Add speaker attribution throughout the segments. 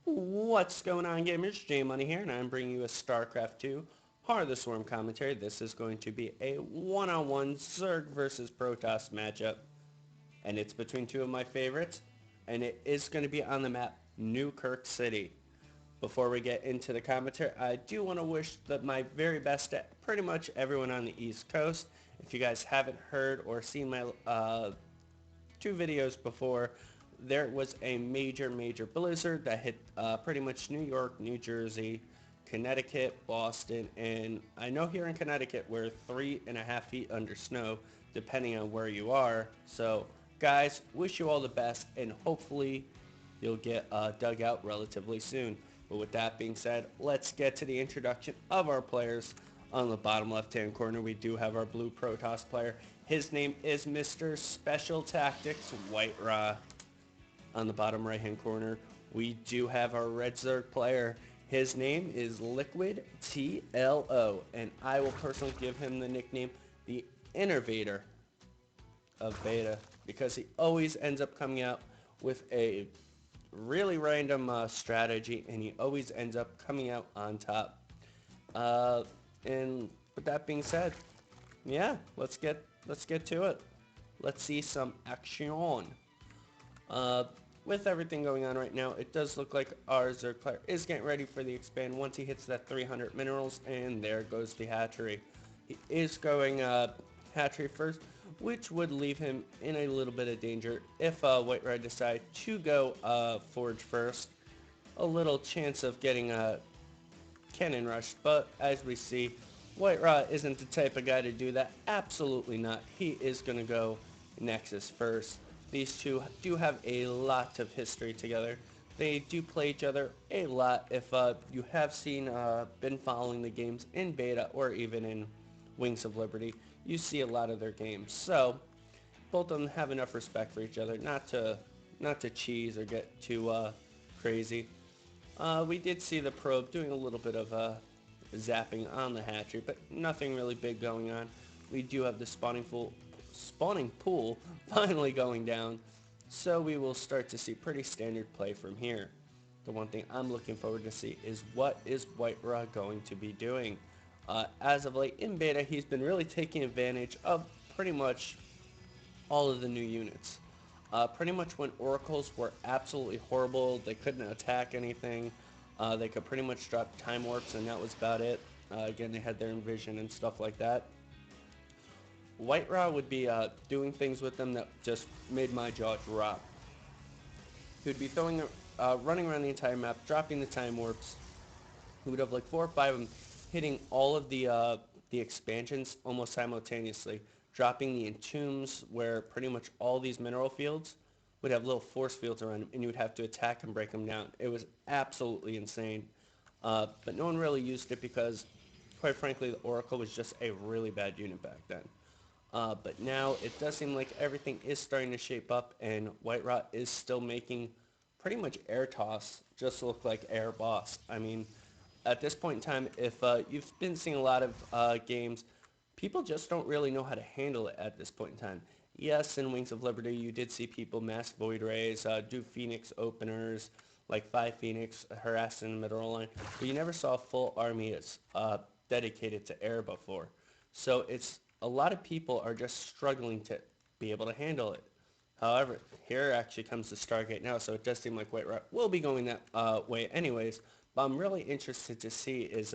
Speaker 1: What's going on, gamers? J Money here, and I'm bringing you a StarCraft 2 Heart of the Swarm commentary. This is going to be a one-on-one Zerg versus Protoss matchup, and it's between two of my favorites, and it is going to be on the map Newkirk City. Before we get into the commentary, I do want to wish my very best to pretty much everyone on the East Coast. If you guys haven't heard or seen my two videos before, there was a major blizzard that hit pretty much New York, New Jersey, Connecticut, Boston, and I know here in Connecticut we're 3.5 feet under snow depending on where you are. So guys, wish you all the best, and hopefully you'll get dug out relatively soon. But with that being said, let's get to the introduction of our players. On the bottom left-hand corner, we do have our blue Protoss player. His name is Mr. Special Tactics WhiteRa. On the bottom right-hand corner, we do have our red Zerg player. His name is LiquidTLO, and I will personally give him the nickname the Innovator of Beta, because he always ends up coming out with a really random strategy, and he always ends up coming out on top. And with that being said, yeah, let's get to it. Let's see some action. With everything going on right now, it does look like our Zerg player is getting ready for the expand once he hits that 300 minerals, and there goes the hatchery. He is going hatchery first, which would leave him in a little bit of danger if WhiteRa decide to go forge first. A little chance of getting cannon rushed, but as we see, WhiteRa isn't the type of guy to do that. Absolutely not. He is going to go Nexus first. These two do have a lot of history together. They do play each other a lot. If you have been following the games in beta or even in Wings of Liberty, you see a lot of their games. So both of them have enough respect for each other, not to cheese or get too crazy. We did see the probe doing a little bit of zapping on the hatchery, but nothing really big going on. We do have the spawning pool finally going down, so we will start to see pretty standard play from here. The one thing I'm looking forward to see is what is WhiteRa going to be doing. As of late in beta, he's been really taking advantage of pretty much all of the new units. Pretty much when oracles were absolutely horrible, they couldn't attack anything, they could pretty much drop time warps, and that was about it. Again, they had their envision and stuff like that. WhiteRa would be doing things with them that just made my jaw drop. He would be running around the entire map, dropping the time warps. He would have like 4 or 5 of them hitting all of the expansions almost simultaneously, dropping the entombs where pretty much all these mineral fields would have little force fields around them, and you would have to attack and break them down. It was absolutely insane. But no one really used it because, quite frankly, the Oracle was just a really bad unit back then. But now it does seem like everything is starting to shape up, and WhiteRa is still making pretty much air toss just look like air boss. I mean, at this point in time, if you've been seeing a lot of games, people just don't really know how to handle it at this point in time. Yes, in Wings of Liberty, you did see people mass void rays, do Phoenix openers, like 5 Phoenix, harassing the middle line, but you never saw a full army that's dedicated to air before. So a lot of people are just struggling to be able to handle it. However, here actually comes the Stargate now, so it does seem like WhiteRa will be going that way anyways. But I'm really interested to see is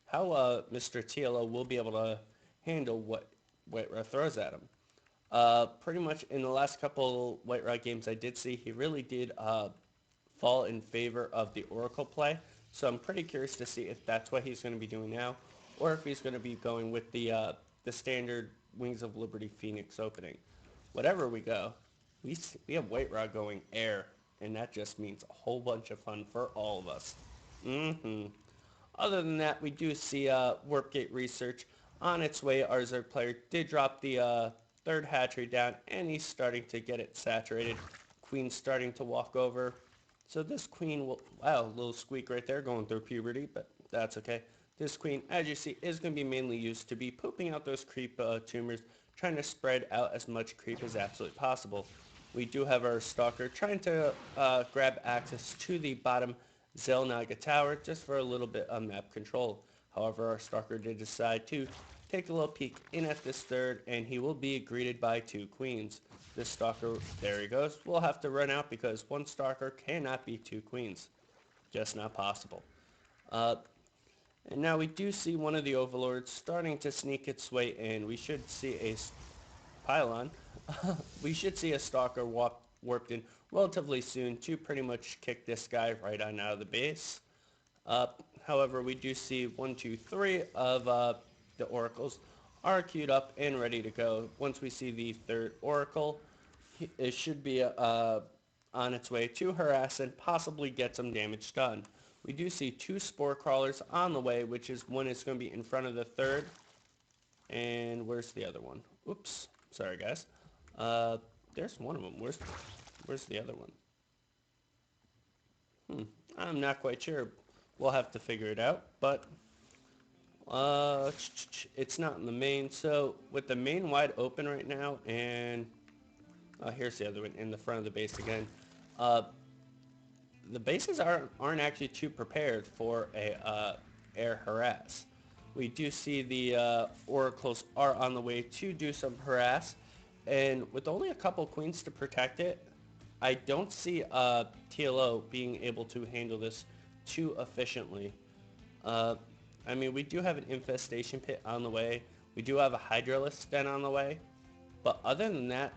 Speaker 1: how Mr. TLO will be able to handle what WhiteRa throws at him. Pretty much in the last couple WhiteRa games I did see, he really did fall in favor of the Oracle play. So I'm pretty curious to see if that's what he's going to be doing now, or if he's going to be going with the standard Wings of Liberty Phoenix opening. Whatever we go, we have WhiteRa going air, and that just means a whole bunch of fun for all of us. Other than that, we do see Warp Gate Research on its way. Our Zerg player did drop the third hatchery down, and he's starting to get it saturated. Queen's starting to walk over. So this queen will, wow, a little squeak right there going through puberty, but that's okay. This queen, as you see, is going to be mainly used to be pooping out those creep tumors, trying to spread out as much creep as absolutely possible. we do have our Stalker trying to grab access to the bottom Zelnaga Tower just for a little bit of map control. However, our Stalker did decide to take a little peek in at this third, and he will be greeted by 2 queens. This Stalker, there he goes, will have to run out because one Stalker cannot be 2 queens. Just not possible. And now we do see one of the Overlords starting to sneak its way in. We should see a pylon. We should see a Stalker warped in relatively soon to pretty much kick this guy right on out of the base. However, we do see 1, 2, 3 of the Oracles are queued up and ready to go. Once we see the third Oracle, it should be on its way to harass and possibly get some damage done. We do see 2 Spore Crawlers on the way, which is one is going to be in front of the third. And where's the other one? Oops. Sorry, guys. There's one of them. Where's the other one? I'm not quite sure. We'll have to figure it out. But it's not in the main. So with the main wide open right now, and here's the other one in the front of the base again. The bases aren't actually too prepared for a air harass. We do see the Oracles are on the way to do some harass, and with only a couple queens to protect it, I don't see TLO being able to handle this too efficiently. I mean, we do have an infestation pit on the way. We do have a Hydralisk den on the way, but other than that,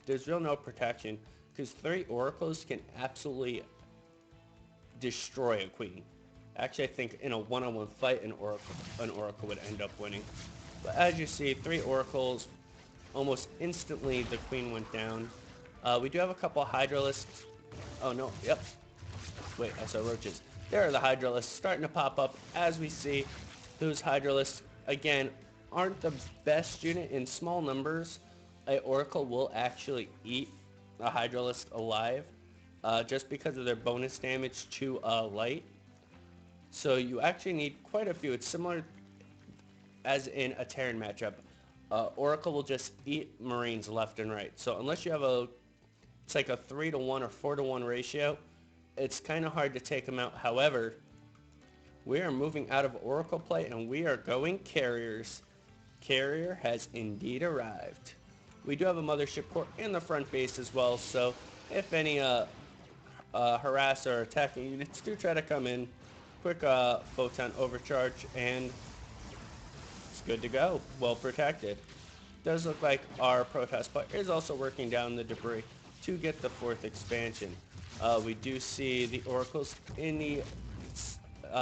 Speaker 1: there's real no protection because 3 Oracles can absolutely destroy a queen. Actually, I think in a one-on-one fight, an Oracle would end up winning. But as you see, 3 Oracles, almost instantly the queen went down. We do have a couple Hydralisks. Oh no, yep. Wait, I saw roaches. There are the Hydralisks starting to pop up as we see. Those Hydralisks, again, aren't the best unit in small numbers. An Oracle will actually eat a Hydralisk alive. Just because of their bonus damage to light. So you actually need quite a few. It's similar as in a Terran matchup. Oracle will just eat Marines left and right. So unless you have it's like a 3-to-1 or 4-to-1 ratio, it's kind of hard to take them out. However, we are moving out of Oracle play and we are going carriers. Carrier has indeed arrived. We do have a Mothership Core in the front base as well, so if any harass or attacking units do try to come in, quick photon overcharge and it's good to go. Well protected. Does look like our Protoss player is also working down the debris to get the 4th expansion. We do see the Oracles in the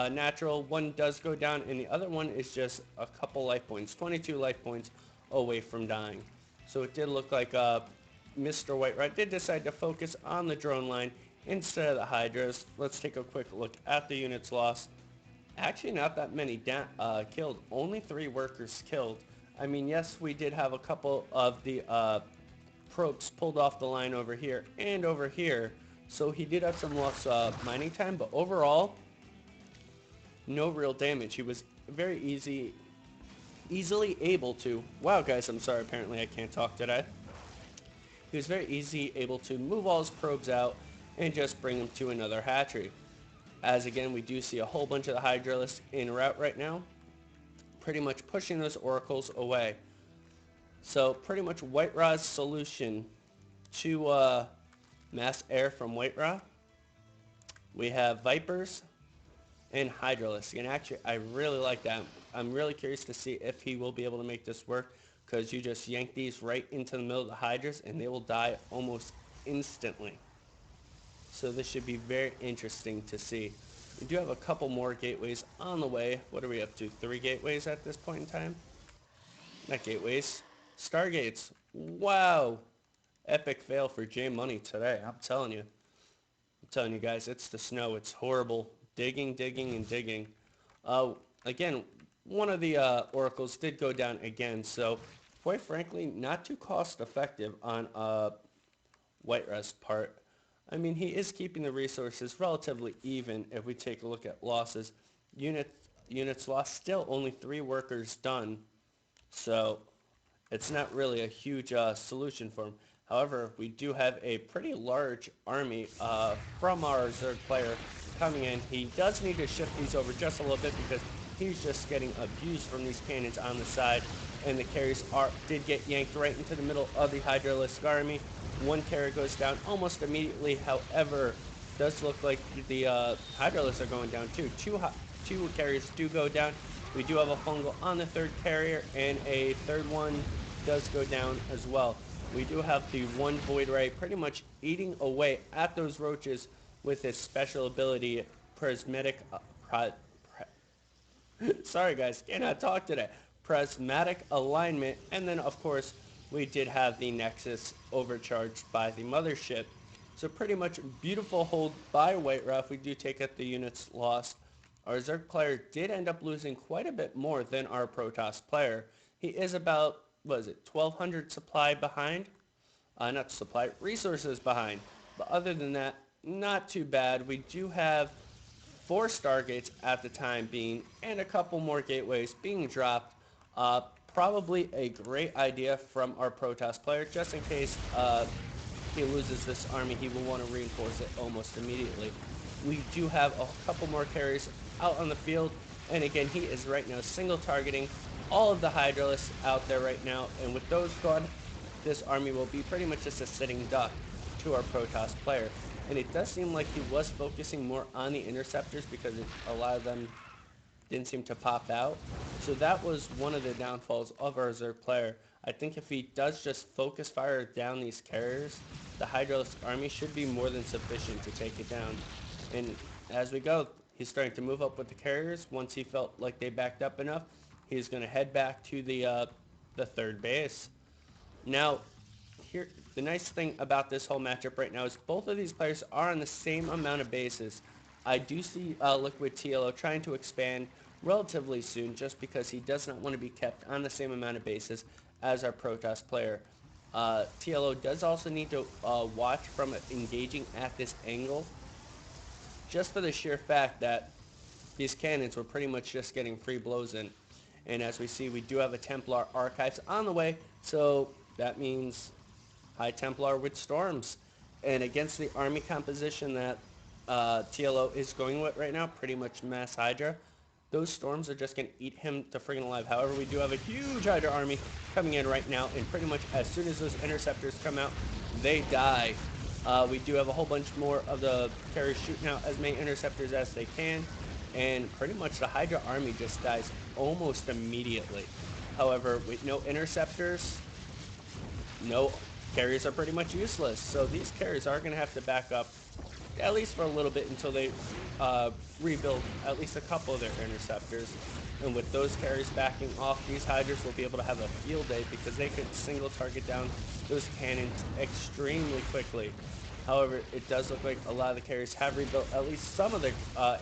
Speaker 1: natural. One does go down and the other one is just a couple life points, 22 life points away from dying. So it did look like Mr. WhiteRa did decide to focus on the drone line instead of the Hydras. Let's take a quick look at the units lost. Actually not that many killed, only 3 workers killed. I mean, yes, we did have a couple of the probes pulled off the line over here and over here, so he did have some lost mining time, but overall, no real damage. He was very easily able to, wow guys, I'm sorry, apparently I can't talk today. He was very easy able to move all his probes out and just bring them to another hatchery. As again, we do see a whole bunch of the Hydralisks en route right now, pretty much pushing those Oracles away. So pretty much WhiteRa's solution to mass air from WhiteRa, we have Vipers and Hydralisk. And actually, I really like that. I'm really curious to see if he will be able to make this work, because you just yank these right into the middle of the Hydras and they will die almost instantly. So this should be very interesting to see. We do have a couple more gateways on the way. What are we up to? 3 gateways at this point in time? Not gateways. Stargates. Wow. Epic fail for J Money today. I'm telling you. I'm telling you guys, it's the snow. It's horrible. Digging, digging, and digging. Again, one of the Oracles did go down again. So, quite frankly, not too cost effective on WhiteRa's part. I mean, he is keeping the resources relatively even if we take a look at losses. Units lost, still only 3 workers done. So, it's not really a huge solution for him. However, we do have a pretty large army from our Zerg player coming in. He does need to shift these over just a little bit because he's just getting abused from these cannons on the side. And the carriers did get yanked right into the middle of the Hydralisk army. One carrier goes down almost immediately. However, does look like the Hydralisks are going down too. Two carriers do go down. We do have a fungal on the third carrier, and a third one does go down as well. We do have the one WhiteRa pretty much eating away at those roaches with his special ability, Prismatic... sorry guys, cannot talk today. Prismatic alignment, and then of course we did have the Nexus overcharged by the mothership. So pretty much beautiful hold by WhiteRa if we do take out the units lost. Our Zerg player did end up losing quite a bit more than our Protoss player. He is about, what is it, 1,200 supply behind? Not supply, resources behind. But other than that, not too bad. We do have 4 Stargates at the time being, and a couple more gateways being dropped. Probably a great idea from our Protoss player, just in case he loses this army, he will want to reinforce it almost immediately. We do have a couple more carriers out on the field, and again, he is right now single targeting all of the Hydralisks out there right now, and with those gone, this army will be pretty much just a sitting duck to our Protoss player. And it does seem like he was focusing more on the interceptors because a lot of them didn't seem to pop out. So that was one of the downfalls of our Zerg player. I think if he does just focus fire down these carriers, the Hydralisk army should be more than sufficient to take it down. And as we go, he's starting to move up with the carriers. Once he felt like they backed up enough, he's going to head back to the third base. Now, here, the nice thing about this whole matchup right now is both of these players are on the same amount of bases. I do see LiquidTLO trying to expand relatively soon just because he does not want to be kept on the same amount of bases as our Protoss player. TLO does also need to watch from engaging at this angle, just for the sheer fact that these cannons were pretty much just getting free blows in. And as we see, we do have a Templar Archives on the way, so that means High Templar with Storms. And against the army composition that TLO is going with right now, pretty much mass Hydra, those Storms are just going to eat him to friggin' alive. However, we do have a huge Hydra army coming in right now, and pretty much as soon as those interceptors come out, they die. We do have a whole bunch more of the carriers shooting out as many interceptors as they can, and pretty much the Hydra army just dies almost immediately. However, with no interceptors, no carriers are pretty much useless. So these carriers are going to have to back up at least for a little bit until they rebuild at least a couple of their interceptors. And with those carriers backing off, these Hydras will be able to have a field day because they could single target down those cannons extremely quickly. However, it does look like a lot of the carriers have rebuilt at least some of their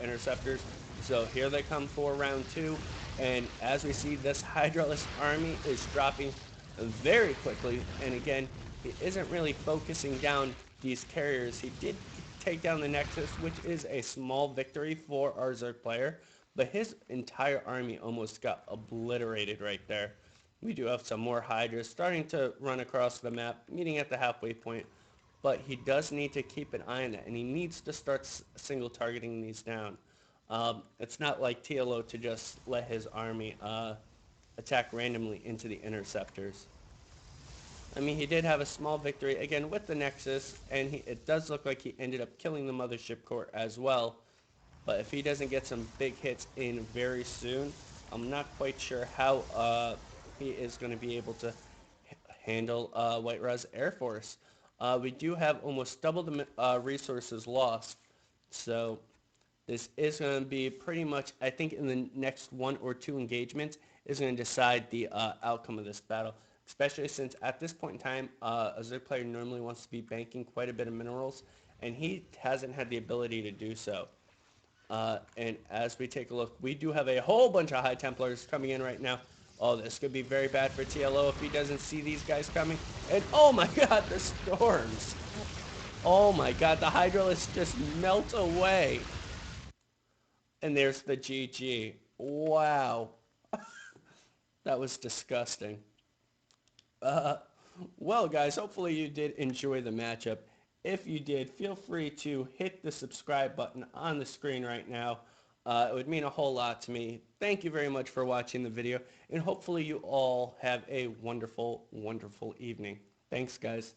Speaker 1: interceptors. So here they come for round 2. And as we see, this Hydralisk army is dropping very quickly. And again, he isn't really focusing down these carriers. He did take down the Nexus, which is a small victory for our Zerg player. But his entire army almost got obliterated right there. We do have some more Hydras starting to run across the map, meeting at the halfway point. But he does need to keep an eye on that, and he needs to start single targeting these down. It's not like TLO to just let his army attack randomly into the interceptors. I mean, he did have a small victory, again, with the Nexus, and it does look like he ended up killing the Mothership Core as well. But if he doesn't get some big hits in very soon, I'm not quite sure how he is going to be able to handle WhiteRa's Air Force. We do have almost double the resources lost, so this is going to be pretty much, I think, in the next 1 or 2 engagements is going to decide the outcome of this battle, especially since at this point in time, a Zerg player normally wants to be banking quite a bit of minerals, and he hasn't had the ability to do so. And as we take a look, we do have a whole bunch of High Templars coming in right now. Oh, this could be very bad for TLO if he doesn't see these guys coming. And oh my god, the Storms! Oh my god, the Hydralisks just melt away. And there's the GG. Wow. That was disgusting. Well, guys, hopefully you did enjoy the matchup. If you did, feel free to hit the subscribe button on the screen right now. It would mean a whole lot to me. Thank you very much for watching the video, and hopefully you all have a wonderful, wonderful evening. Thanks, guys.